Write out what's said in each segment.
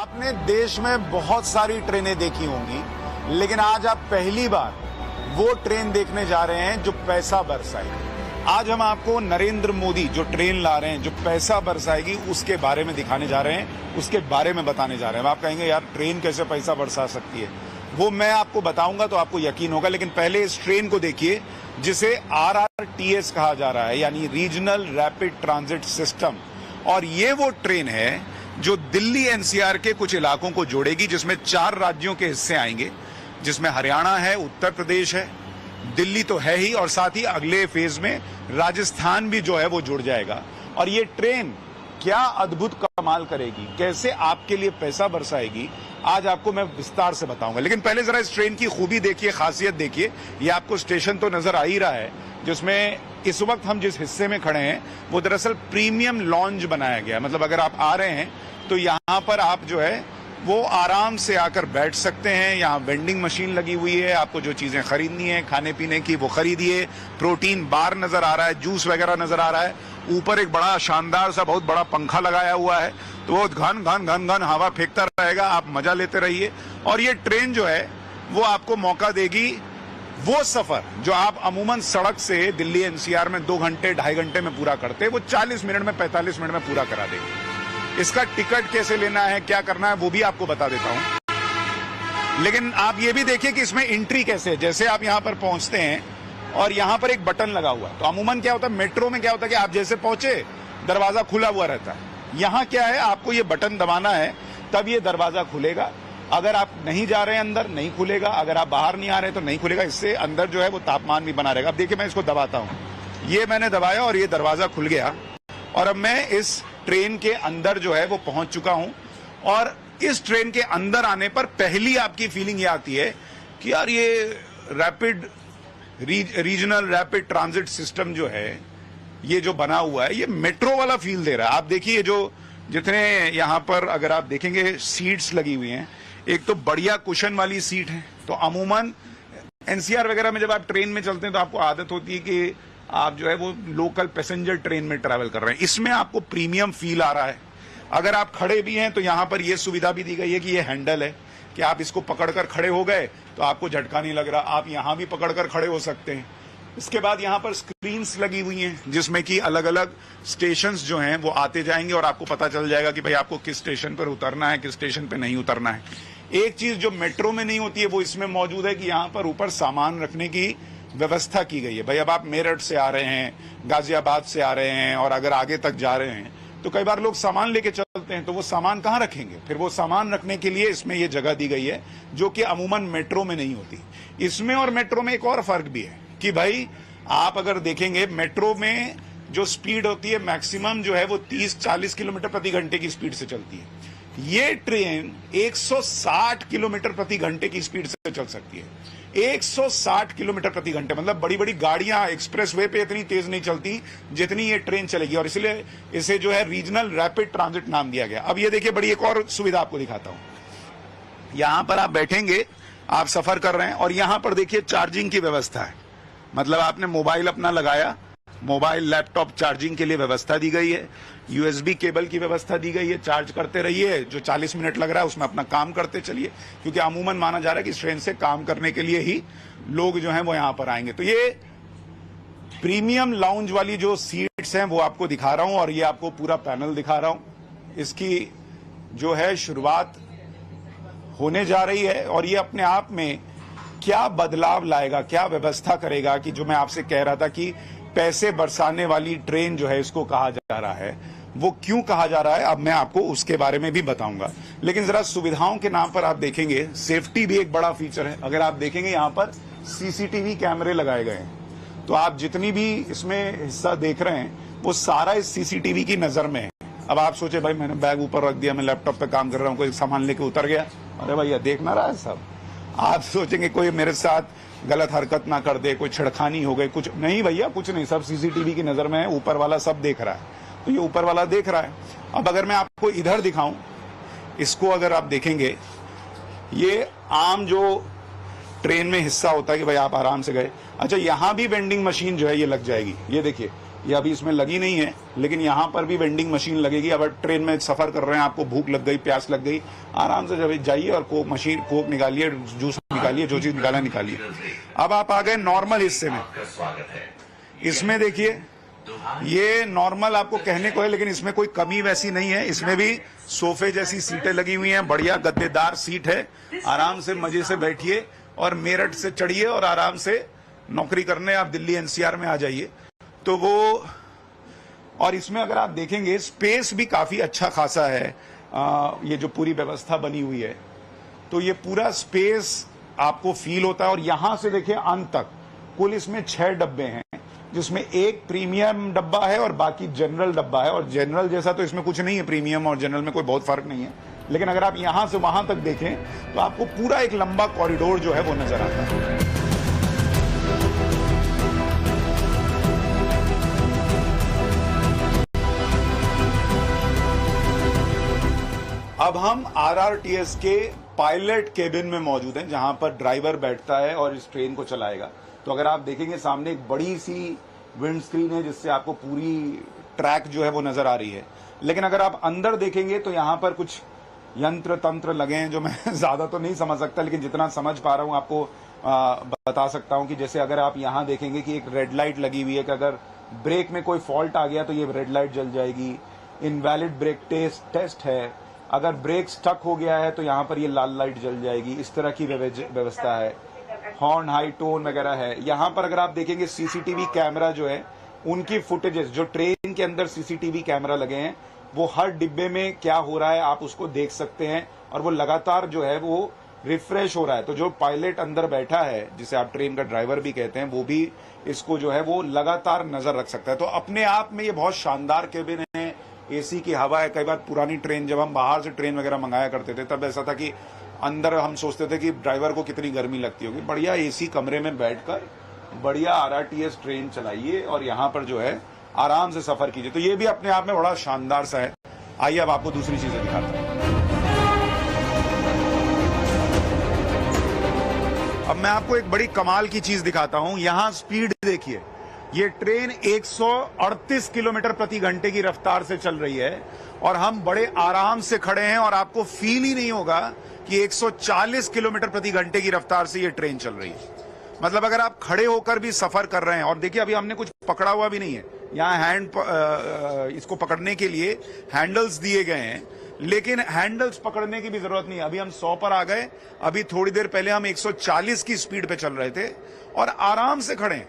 आपने देश में बहुत सारी ट्रेनें देखी होंगी, लेकिन आज आप पहली बार वो ट्रेन देखने जा रहे हैं जो पैसा बरसाएगी। आज हम आपको नरेंद्र मोदी जो ट्रेन ला रहे हैं, जो पैसा बरसाएगी, उसके बारे में दिखाने जा रहे हैं, उसके बारे में बताने जा रहे हैं। आप कहेंगे यार ट्रेन कैसे पैसा बरसा सकती है, वो मैं आपको बताऊंगा तो आपको यकीन होगा। लेकिन पहले इस ट्रेन को देखिए जिसे RRTS कहा जा रहा है, यानी रीजनल रैपिड ट्रांजिट सिस्टम। और ये वो ट्रेन है जो दिल्ली NCR के कुछ इलाकों को जोड़ेगी, जिसमें 4 राज्यों के हिस्से आएंगे, जिसमें हरियाणा है, उत्तर प्रदेश है, दिल्ली तो है ही, और साथ ही अगले फेज में राजस्थान भी जो है वो जुड़ जाएगा। और ये ट्रेन क्या अद्भुत कमाल करेगी, कैसे आपके लिए पैसा बरसाएगी, आज आपको मैं विस्तार से बताऊंगा। लेकिन पहले जरा इस ट्रेन की खूबी देखिए, खासियत देखिए। ये आपको स्टेशन तो नजर आ ही रहा है, जिसमें इस वक्त हम जिस हिस्से में खड़े हैं वो दरअसल प्रीमियम लॉन्ज बनाया गया। मतलब अगर आप आ रहे हैं तो यहाँ पर आप जो है वो आराम से आकर बैठ सकते हैं। यहाँ वेंडिंग मशीन लगी हुई है, आपको जो चीजें खरीदनी है खाने पीने की वो खरीदिए। प्रोटीन बार नजर आ रहा है, जूस वगैरह नजर आ रहा है। ऊपर एक बड़ा शानदार सा बहुत बड़ा पंखा लगाया हुआ है, तो वो घन घन घन घन हवा फेंकता रहेगा, आप मजा लेते रहिए। और ये ट्रेन जो है वो आपको मौका देगी वो सफर जो आप अमूमन सड़क से दिल्ली NCR में 2 घंटे 2.5 घंटे में पूरा करते हैं, वो 40 मिनट में 45 मिनट में पूरा करा देगी। इसका टिकट कैसे लेना है, क्या करना है, वो भी आपको बता देता हूं। लेकिन आप ये भी देखिए कि इसमें एंट्री कैसे है। जैसे आप यहां पर पहुंचते हैं और यहां पर एक बटन लगा हुआ है, तो अमूमन क्या होता है मेट्रो में, क्या होता है कि आप जैसे पहुंचे दरवाजा खुला हुआ रहता है। यहां क्या है, आपको ये बटन दबाना है तब ये दरवाजा खुलेगा। अगर आप नहीं जा रहे हैं अंदर, नहीं खुलेगा। अगर आप बाहर नहीं आ रहे तो नहीं खुलेगा। इससे अंदर जो है वो तापमान भी बना रहेगा। अब देखिए मैं इसको दबाता हूं, ये मैंने दबाया और ये दरवाजा खुल गया। और अब मैं इस ट्रेन के अंदर जो है वो पहुंच चुका हूं। और इस ट्रेन के अंदर आने पर पहली आपकी फीलिंग ये आती है कि यार ये rapid regional rapid transit system जो है ये जो बना हुआ है, ये मेट्रो वाला फील दे रहा है। आप देखिए जो जितने यहां पर अगर आप देखेंगे सीट्स लगी हुई हैं, एक तो बढ़िया कुशन वाली सीट है। तो अमूमन NCR वगैरह में जब आप ट्रेन में चलते हैं तो आपको आदत होती है कि आप जो है वो लोकल पैसेंजर ट्रेन में ट्रैवल कर रहे हैं। इसमें आपको प्रीमियम फील आ रहा है। अगर आप खड़े भी हैं तो यहां पर यह सुविधा भी दी गई है कि ये हैंडल है कि आप इसको पकड़कर खड़े हो गए तो आपको झटका नहीं लग रहा, आप यहां भी पकड़कर खड़े हो सकते हैं। इसके बाद यहां पर स्क्रीन्स लगी हुई हैं जिसमें कि अलग अलग स्टेशंस जो हैं वो आते जाएंगे और आपको पता चल जाएगा कि भाई आपको किस स्टेशन पर उतरना है, किस स्टेशन पर नहीं उतरना है। एक चीज जो मेट्रो में नहीं होती है वो इसमें मौजूद है कि यहाँ पर ऊपर सामान रखने की व्यवस्था की गई है। भाई अब आप मेरठ से आ रहे हैं, गाजियाबाद से आ रहे हैं और अगर आगे तक जा रहे हैं तो कई बार लोग सामान लेके चलते हैं, तो वो सामान कहाँ रखेंगे? फिर वो सामान रखने के लिए इसमें ये जगह दी गई है जो कि अमूमन मेट्रो में नहीं होती। इसमें और मेट्रो में एक और फर्क भी है कि भाई आप अगर देखेंगे मेट्रो में जो स्पीड होती है मैक्सिमम जो है वो 30-40 किलोमीटर प्रति घंटे की स्पीड से चलती है। ये ट्रेन 160 किलोमीटर प्रति घंटे की स्पीड से चल सकती है। 160 किलोमीटर प्रति घंटे, मतलब बड़ी बड़ी गाड़ियां एक्सप्रेस वे पे इतनी तेज नहीं चलती जितनी ये ट्रेन चलेगी, और इसलिए इसे जो है रीजनल रैपिड ट्रांजिट नाम दिया गया। अब ये देखिए बड़ी एक और सुविधा आपको दिखाता हूं। यहां पर आप बैठेंगे, आप सफर कर रहे हैं और यहां पर देखिए चार्जिंग की व्यवस्था है। मतलब आपने मोबाइल अपना लगाया, मोबाइल लैपटॉप चार्जिंग के लिए व्यवस्था दी गई है। USB केबल की व्यवस्था दी गई है, चार्ज करते रहिए। जो 40 मिनट लग रहा है उसमें अपना काम करते चलिए, क्योंकि अमूमन माना जा रहा है कि इस ट्रेन से काम करने के लिए ही लोग जो हैं वो यहां पर आएंगे। तो ये प्रीमियम लाउंज वाली जो सीट्स हैं वो आपको दिखा रहा हूं और ये आपको पूरा पैनल दिखा रहा हूं। इसकी जो है शुरुआत होने जा रही है और ये अपने आप में क्या बदलाव लाएगा, क्या व्यवस्था करेगा कि जो मैं आपसे कह रहा था कि पैसे बरसाने वाली ट्रेन जो है इसको कहा जा रहा है, वो क्यों कहा जा रहा है, अब मैं आपको उसके बारे में भी बताऊंगा। लेकिन जरा सुविधाओं के नाम पर आप देखेंगे, सेफ्टी भी एक बड़ा फीचर है। अगर आप देखेंगे यहाँ पर CCTV कैमरे लगाए गए हैं, तो आप जितनी भी इसमें हिस्सा देख रहे हैं वो सारा इस CCTV की नजर में है। अब आप सोचे भाई मैंने बैग ऊपर रख दिया, मैं लैपटॉप पे काम कर रहा हूँ, कोई सामान लेके उतर गया, अरे भैया देख ना रहा है सब। आप सोचेंगे कोई मेरे साथ गलत हरकत ना कर दे, कोई छेड़खानी हो गई, कुछ नहीं भैया, कुछ नहीं, सब CCTV की नजर में है, ऊपर वाला सब देख रहा है। तो ये ऊपर वाला देख रहा है। अब अगर मैं आपको इधर दिखाऊं, इसको अगर आप देखेंगे, ये आम जो ट्रेन में हिस्सा होता है कि भाई आप आराम से गए। अच्छा, यहां भी वेंडिंग मशीन जो है ये लग जाएगी। ये देखिए ये अभी इसमें लगी नहीं है, लेकिन यहाँ पर भी वेंडिंग मशीन लगेगी। अब ट्रेन में सफर कर रहे हैं, आपको भूख लग गई, प्यास लग गई, आराम से जब जाइए और कोक निकालिए, जूस निकालिए, जो चीज निकाला निकालिए। अब आप आ गए नॉर्मल हिस्से में। इसमें देखिए, ये नॉर्मल आपको कहने को है, लेकिन इसमें कोई कमी वैसी नहीं है। इसमें भी सोफे जैसी सीटें लगी हुई हैं, बढ़िया गद्देदार सीट है। आराम से मजे से बैठिए और मेरठ से चढ़िए और आराम से नौकरी करने आप दिल्ली एनसीआर में आ जाइए। तो वो, और इसमें अगर आप देखेंगे स्पेस भी काफी अच्छा खासा है। ये जो पूरी व्यवस्था बनी हुई है, तो ये पूरा स्पेस आपको फील होता है। और यहां से देखिए अंत तक कुल इसमें 6 डब्बे हैं, जिसमें एक प्रीमियम डब्बा है और बाकी जनरल डब्बा है। और जनरल जैसा तो इसमें कुछ नहीं है, प्रीमियम और जनरल में कोई बहुत फर्क नहीं है। लेकिन अगर आप यहां से वहां तक देखें तो आपको पूरा एक लंबा कॉरिडोर जो है वो नजर आता है। अब हम आरआरटीएस के पायलट केबिन में मौजूद हैं, जहां पर ड्राइवर बैठता है और इस ट्रेन को चलाएगा। तो अगर आप देखेंगे सामने एक बड़ी सी विंड स्क्रीन है, जिससे आपको पूरी ट्रैक जो है वो नजर आ रही है। लेकिन अगर आप अंदर देखेंगे तो यहाँ पर कुछ यंत्र तंत्र लगे हैं, जो मैं ज्यादा तो नहीं समझ सकता, लेकिन जितना समझ पा रहा हूँ आपको बता सकता हूँ कि जैसे अगर आप यहाँ देखेंगे कि एक रेड लाइट लगी हुई है कि अगर ब्रेक में कोई फॉल्ट आ गया तो ये रेड लाइट जल जाएगी। इनवैलिड ब्रेक टेस्ट है, अगर ब्रेक स्टक हो गया है तो यहाँ पर ये लाल लाइट जल जाएगी। इस तरह की व्यवस्था है। हॉर्न हाई टोन वगैरह है। यहाँ पर अगर आप देखेंगे सीसीटीवी कैमरा जो है, उनकी फुटेजेस, जो ट्रेन के अंदर सीसीटीवी कैमरा लगे हैं, वो हर डिब्बे में क्या हो रहा है आप उसको देख सकते हैं। और वो लगातार जो है वो रिफ्रेश हो रहा है। तो जो पायलट अंदर बैठा है, जिसे आप ट्रेन का ड्राइवर भी कहते हैं, वो भी इसको जो है वो लगातार नजर रख सकता है। तो अपने आप में ये बहुत शानदार केबिन है। एसी की हवा है। कई बार पुरानी ट्रेन, जब हम बाहर से ट्रेन वगैरह मंगाया करते थे, तब ऐसा था कि अंदर हम सोचते थे कि ड्राइवर को कितनी गर्मी लगती होगी। बढ़िया एसी कमरे में बैठकर बढ़िया आरआरटीएस ट्रेन चलाइए और यहाँ पर जो है आराम से सफर कीजिए। तो ये भी अपने आप में बड़ा शानदार सा है। आइए अब आपको दूसरी चीजें दिखाता हूँ। अब मैं आपको एक बड़ी कमाल की चीज दिखाता हूँ। यहाँ स्पीड देखिए, ये ट्रेन 138 किलोमीटर प्रति घंटे की रफ्तार से चल रही है और हम बड़े आराम से खड़े हैं और आपको फील ही नहीं होगा कि 140 किलोमीटर प्रति घंटे की रफ्तार से ये ट्रेन चल रही है। मतलब अगर आप खड़े होकर भी सफर कर रहे हैं, और देखिए अभी हमने कुछ पकड़ा हुआ भी नहीं है, यहाँ इसको पकड़ने के लिए हैंडल्स दिए गए हैं, लेकिन हैंडल्स पकड़ने की भी जरूरत नहीं है। अभी हम 100 पर आ गए। अभी थोड़ी देर पहले हम 140 की स्पीड पे चल रहे थे और आराम से खड़े।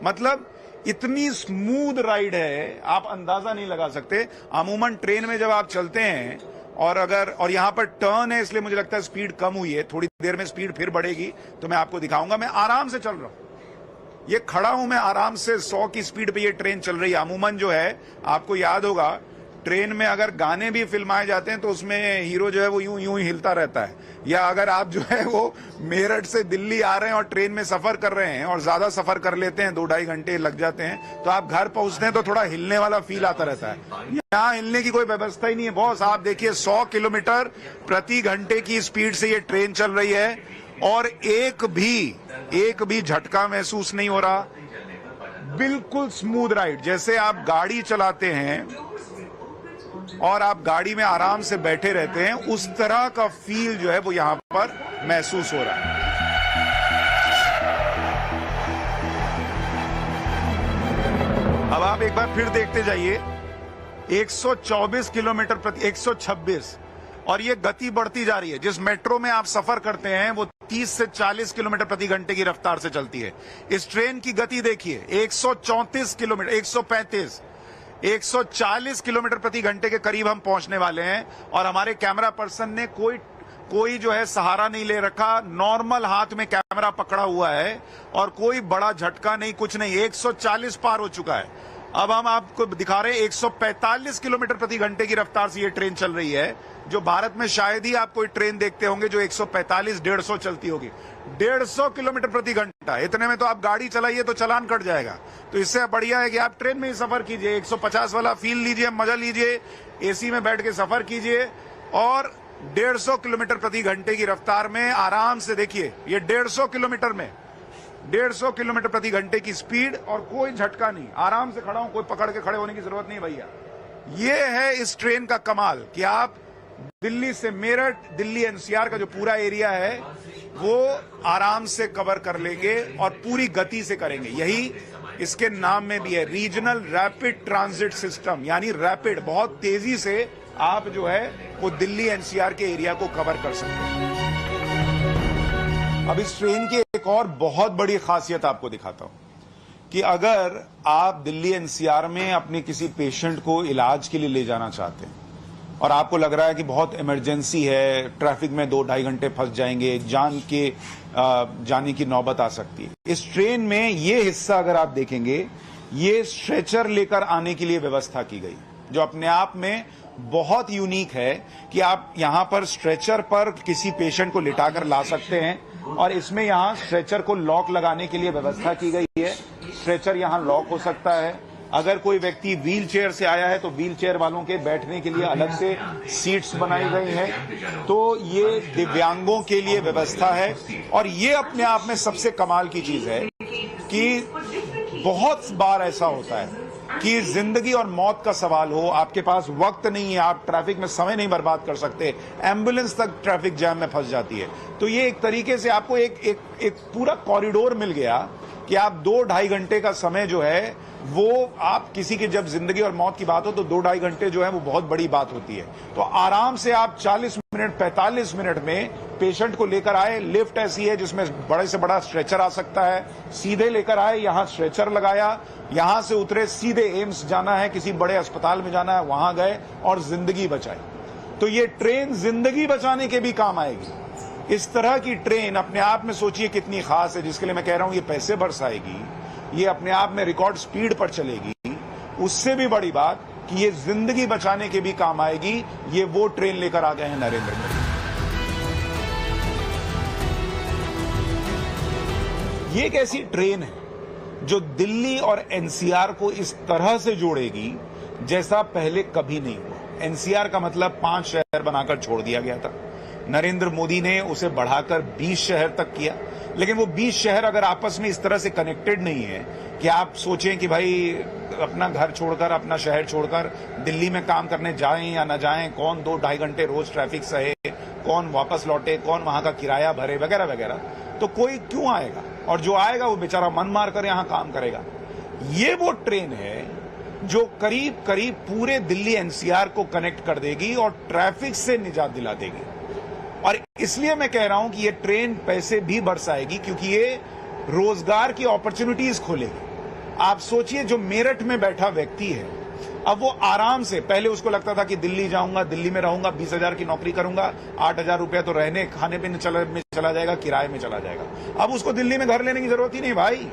मतलब इतनी स्मूथ राइड है, आप अंदाजा नहीं लगा सकते। अमूमन ट्रेन में जब आप चलते हैं और यहाँ पर टर्न है, इसलिए मुझे लगता है स्पीड कम हुई है। थोड़ी देर में स्पीड फिर बढ़ेगी तो मैं आपको दिखाऊंगा। मैं आराम से चल रहा हूं, ये खड़ा हूं मैं आराम से। 100 की स्पीड पे ये ट्रेन चल रही है। अमूमन जो है, आपको याद होगा, ट्रेन में अगर गाने भी फिल्माए जाते हैं तो उसमें हीरो जो है वो यूं यूं हिलता रहता है। या अगर आप जो है वो मेरठ से दिल्ली आ रहे हैं और ट्रेन में सफर कर रहे हैं और ज्यादा सफर कर लेते हैं, 2-2.5 घंटे लग जाते हैं, तो आप घर पहुंचते हैं तो थोड़ा हिलने वाला फील आता रहता है। यहाँ हिलने की कोई व्यवस्था ही नहीं है बॉस। आप देखिए 100 किलोमीटर प्रति घंटे की स्पीड से ये ट्रेन चल रही है और एक भी झटका महसूस नहीं हो रहा। बिल्कुल स्मूथ राइड, जैसे आप गाड़ी चलाते हैं और आप गाड़ी में आराम से बैठे रहते हैं, उस तरह का फील जो है वो यहां पर महसूस हो रहा है। अब आप एक बार फिर देखते जाइए, 124 किलोमीटर प्रति 126, और ये गति बढ़ती जा रही है। जिस मेट्रो में आप सफर करते हैं वो 30 से 40 किलोमीटर प्रति घंटे की रफ्तार से चलती है। इस ट्रेन की गति देखिए, 134 किलोमीटर, 135, 140 किलोमीटर प्रति घंटे के करीब हम पहुंचने वाले हैं। और हमारे कैमरा पर्सन ने कोई जो है सहारा नहीं ले रखा, नॉर्मल हाथ में कैमरा पकड़ा हुआ है और कोई बड़ा झटका नहीं, कुछ नहीं। 140 पार हो चुका है। अब हम आपको दिखा रहे हैं 145 किलोमीटर प्रति घंटे की रफ्तार से ये ट्रेन चल रही है, जो भारत में शायद ही आप कोई ट्रेन देखते होंगे जो 145-150 चलती होगी। 150 किलोमीटर प्रति घंटा, इतने में तो आप गाड़ी चलाइए तो चालान कट जाएगा। तो इससे बढ़िया है कि आप ट्रेन में ही सफर कीजिए, 150 वाला फील लीजिए, मजा लीजिए, एसी में बैठ के सफर कीजिए और 150 किलोमीटर प्रति घंटे की रफ्तार में आराम से। देखिए ये 150 किलोमीटर में 150 किलोमीटर प्रति घंटे की स्पीड और कोई झटका नहीं, आराम से खड़ा हूं, कोई पकड़ के खड़े होने की जरूरत नहीं भैया। ये है इस ट्रेन का कमाल कि आप दिल्ली से मेरठ, दिल्ली एनसीआर का जो पूरा एरिया है वो आराम से कवर कर लेंगे और पूरी गति से करेंगे। यही इसके नाम में भी है, रीजनल रैपिड ट्रांजिट सिस्टम, यानी रैपिड, बहुत तेजी से आप जो है वो दिल्ली एनसीआर के एरिया को कवर कर सकते हैं। अब इस ट्रेन की एक और बहुत बड़ी खासियत आपको दिखाता हूं कि अगर आप दिल्ली एनसीआर में अपने किसी पेशेंट को इलाज के लिए ले जाना चाहते हैं और आपको लग रहा है कि बहुत इमरजेंसी है, ट्रैफिक में 2-2.5 घंटे फंस जाएंगे, जान के जाने की नौबत आ सकती है, इस ट्रेन में ये हिस्सा अगर आप देखेंगे, ये स्ट्रेचर लेकर आने के लिए व्यवस्था की गई, जो अपने आप में बहुत यूनिक है कि आप यहां पर स्ट्रेचर पर किसी पेशेंट को लिटाकर ला सकते हैं और इसमें यहां स्ट्रेचर को लॉक लगाने के लिए व्यवस्था की गई है। स्ट्रेचर यहां लॉक हो सकता है। अगर कोई व्यक्ति व्हील चेयर से आया है तो व्हील चेयर वालों के बैठने के लिए अलग से सीट्स बनाई गई हैं। तो ये दिव्यांगों के लिए व्यवस्था है। और ये अपने आप में सबसे कमाल की चीज है कि बहुत बार ऐसा होता है कि जिंदगी और मौत का सवाल हो, आपके पास वक्त नहीं है, आप ट्रैफिक में समय नहीं बर्बाद कर सकते, एम्बुलेंस तक ट्रैफिक जैम में फंस जाती है, तो ये एक तरीके से आपको एक पूरा कॉरिडोर मिल गया कि आप 2-2.5 घंटे का समय जो है वो आप किसी की जब जिंदगी और मौत की बात हो तो 2-2.5 घंटे जो है वो बहुत बड़ी बात होती है। तो आराम से आप 40 मिनट 45 मिनट में पेशेंट को लेकर आए। लिफ्ट ऐसी है जिसमें बड़े से बड़ा स्ट्रेचर आ सकता है, सीधे लेकर आए, यहां स्ट्रेचर लगाया, यहां से उतरे, सीधे एम्स जाना है, किसी बड़े अस्पताल में जाना है, वहां गए और जिंदगी बचाई। तो ये ट्रेन जिंदगी बचाने के भी काम आएगी। इस तरह की ट्रेन अपने आप में सोचिए कितनी खास है, जिसके लिए मैं कह रहा हूं ये पैसे बरसाएगी, ये अपने आप में रिकॉर्ड स्पीड पर चलेगी। उससे भी बड़ी बात कि ये जिंदगी बचाने के भी काम आएगी। ये वो ट्रेन लेकर आ गए हैं नरेंद्र मोदी। ये एक ऐसी ट्रेन है जो दिल्ली और एनसीआर को इस तरह से जोड़ेगी जैसा पहले कभी नहीं हुआ। एनसीआर का मतलब 5 शहर बनाकर छोड़ दिया गया था। नरेंद्र मोदी ने उसे बढ़ाकर 20 शहर तक किया। लेकिन वो 20 शहर अगर आपस में इस तरह से कनेक्टेड नहीं है कि आप सोचें कि भाई अपना घर छोड़कर, अपना शहर छोड़कर दिल्ली में काम करने जाएं या ना जाएं, कौन 2-2.5 घंटे रोज ट्रैफिक सहे, कौन वापस लौटे, कौन वहां का किराया भरे, वगैरह वगैरह, तो कोई क्यों आएगा? और जो आएगा वो बेचारा मन मार कर यहां काम करेगा। ये वो ट्रेन है जो करीब करीब पूरे दिल्ली एनसीआर को कनेक्ट कर देगी और ट्रैफिक से निजात दिला देगी। और इसलिए मैं कह रहा हूं कि ये ट्रेन पैसे भी बरसाएगी, क्योंकि ये रोजगार की अपॉर्चुनिटीज खोलेगी। आप सोचिए, जो मेरठ में बैठा व्यक्ति है, अब वो आराम से, पहले उसको लगता था कि दिल्ली जाऊंगा, दिल्ली में रहूंगा, 20,000 की नौकरी करूंगा, 8,000 रुपया तो रहने खाने पीने में चला जाएगा, किराए में चला जाएगा। अब उसको दिल्ली में घर लेने की जरूरत ही नहीं भाई।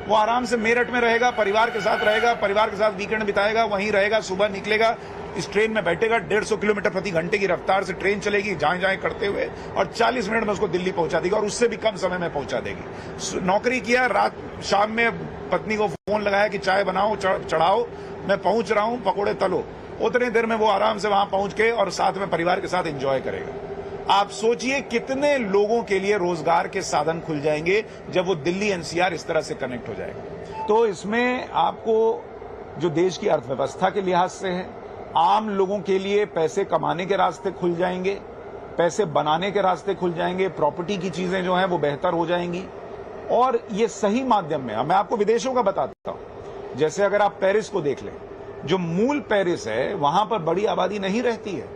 वो आराम से मेरठ में रहेगा, परिवार के साथ रहेगा, परिवार के साथ वीकेंड बिताएगा, वहीं रहेगा, सुबह निकलेगा, इस ट्रेन में बैठेगा, 150 किलोमीटर प्रति घंटे की रफ्तार से ट्रेन चलेगी, जाए जाए करते हुए, और 40 मिनट में उसको दिल्ली पहुंचा देगी और उससे भी कम समय में पहुंचा देगी। नौकरी किया, रात शाम में पत्नी को फोन लगाया कि चाय बनाओ, चढ़ाओ, मैं पहुंच रहा हूं, पकौड़े तलो, उतने देर में वो आराम से वहां पहुंच के और साथ में परिवार के साथ एंजॉय करेगा। आप सोचिए कितने लोगों के लिए रोजगार के साधन खुल जाएंगे जब वो दिल्ली एनसीआर इस तरह से कनेक्ट हो जाएगा। तो इसमें आपको जो देश की अर्थव्यवस्था के लिहाज से है, आम लोगों के लिए पैसे कमाने के रास्ते खुल जाएंगे, पैसे बनाने के रास्ते खुल जाएंगे, प्रॉपर्टी की चीजें जो हैं वो बेहतर हो जाएंगी। और ये सही माध्यम में, मैं आपको विदेशों का बताता हूं, जैसे अगर आप पेरिस को देख लें, जो मूल पेरिस है वहां पर बड़ी आबादी नहीं रहती है,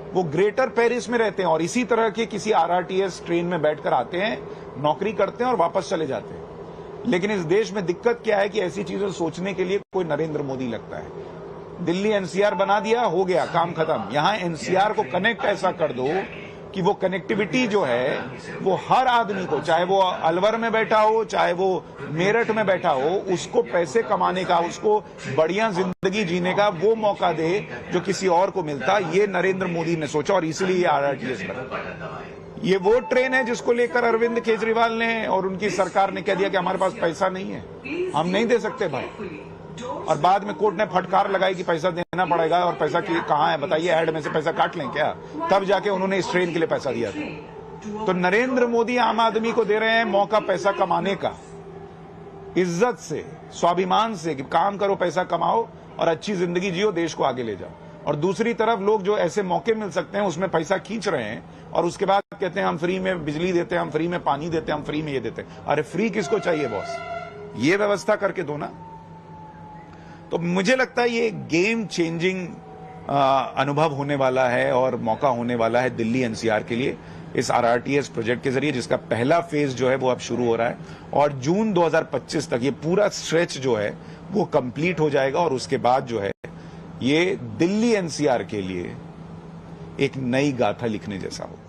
वो ग्रेटर पेरिस में रहते हैं और इसी तरह के किसी आरआरटीएस ट्रेन में बैठकर आते हैं, नौकरी करते हैं और वापस चले जाते हैं। लेकिन इस देश में दिक्कत क्या है कि ऐसी चीजें सोचने के लिए कोई नरेंद्र मोदी लगता है। दिल्ली एनसीआर बना दिया, हो गया, काम खत्म। यहां एनसीआर को कनेक्ट ऐसा कर दो कि वो कनेक्टिविटी जो है वो हर आदमी को, चाहे वो अलवर में बैठा हो, चाहे वो मेरठ में बैठा हो, उसको पैसे कमाने का, उसको बढ़िया जिंदगी जीने का वो मौका दे जो किसी और को मिलता। ये नरेंद्र मोदी ने सोचा और इसलिए ये आरआरटीएस बना। ये वो ट्रेन है जिसको लेकर अरविंद केजरीवाल ने और उनकी सरकार ने कह दिया कि हमारे पास पैसा नहीं है, हम नहीं दे सकते भाई। और बाद में कोर्ट ने फटकार लगाई कि पैसा देना पड़ेगा, और पैसा कहाँ है बताइए, ऐड में से पैसा काट लें क्या? तब जाके उन्होंने इस ट्रेन के लिए पैसा दिया था। तो नरेंद्र मोदी आम आदमी को दे रहे हैं मौका पैसा कमाने का, इज्जत से, स्वाभिमान से कि काम करो, पैसा कमाओ और अच्छी जिंदगी जियो, देश को आगे ले जाओ। और दूसरी तरफ लोग जो ऐसे मौके मिल सकते हैं उसमें पैसा खींच रहे हैं और उसके बाद कहते हैं हम फ्री में बिजली देते हैं, हम फ्री में पानी देते हैं, हम फ्री में ये देते हैं। अरे फ्री किसको चाहिए बॉस, ये व्यवस्था करके दो ना। तो मुझे लगता है ये गेम चेंजिंग अनुभव होने वाला है और मौका होने वाला है दिल्ली एनसीआर के लिए इस आरआरटीएस प्रोजेक्ट के जरिए, जिसका पहला फेज जो है वो अब शुरू हो रहा है और जून 2025 तक ये पूरा स्ट्रेच जो है वो कंप्लीट हो जाएगा और उसके बाद जो है ये दिल्ली एनसीआर के लिए एक नई गाथा लिखने जैसा होगा।